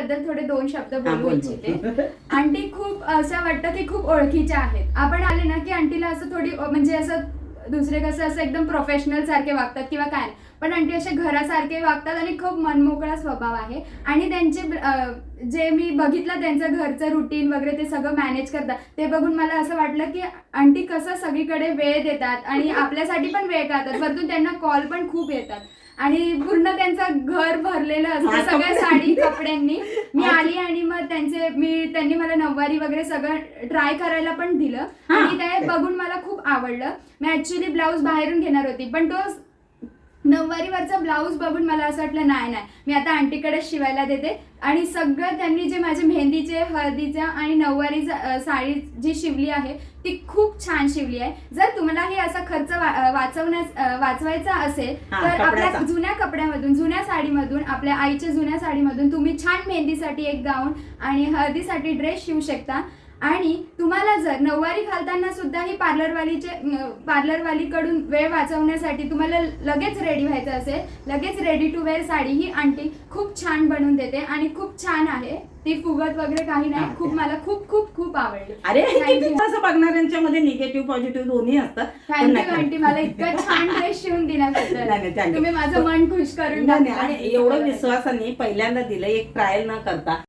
बद्दल थोडे 2 शब्द बोलू इच्छिते. आंटी खूप असं वाटतं की खूप ओळखीच्या आहेत. आपण आले ना की आंटीला असं थोडी म्हणजे असं दुसरे कसं असं एकदम प्रोफेशनल सारखे वागतात किंवा काय, पण आंटी असे घरासारखे वागतात आणि खूप मनमोकळा स्वभाव आहे. आणि त्यांचे जे मी बघितलं त्यांचं घरचं रुटीन वगैरे ते सगळं मॅनेज करतात ते बघून मला असं वाटलं की आंटी कसं सगळीकडे वेळ देतात आणि आपल्यासाठी पण वेळ काढतात. वरतून त्यांना कॉल पण खूप येतात आणि पूर्ण त्यांचं घर भरलेलं असतं सगळ्या साडी कपड्यांनी. मी आली आणि मग त्यांनी मला नऊवारी वगैरे सगळं ट्राय करायला पण दिलं आणि ते बघून मला खूप आवडलं. मी ऍक्च्युली ब्लाऊज बाहेरून घेणार होती, पण तो नऊवारीवरचा ब्लाऊज बघून मला असं वाटलं नाही मी आता आंटीकडे शिवायला देते. आणि सगळं त्यांनी जे माझे मेहंदीचे, हळदीच्या आणि नऊवारी साडी जी शिवली आहे ती खूप छान शिवली आहे. जर तुम्हालाही असा खर्च वाचवायचा असेल तर आपल्या जुन्या कपड्यामधून, जुन्या साडीमधून, आपल्या आईच्या जुन्या साडीमधून तुम्ही छान मेहंदीसाठी एक गाऊन आणि हळदीसाठी ड्रेस शिवू शकता. आणि तुम्हाला जर नऊवारी घालताना सुद्धा ही पार्लरवालीकडून वेळ वाचवण्यासाठी तुम्हाला लगेच रेडी व्हायचं असेल, लगेच रेडी टू वेअर साडी ही आंटी खूप छान बनवून देते आणि खूप छान आहे ती, फुगत वगैरे काही नाही. खूप मला खूप खूप खूप आवडली. अरे असं बघणाऱ्यांच्या मध्ये निगेटिव्ह पॉझिटिव्ह दोन्ही असतात. थँक्यू आंटी मला इतकं छान ड्रेस शिवून दिल्याबद्दल. तुम्ही माझं मन खुश करून आणि एवढं विश्वासाने पहिल्यांदा दिलं, एक ट्रायल न करता.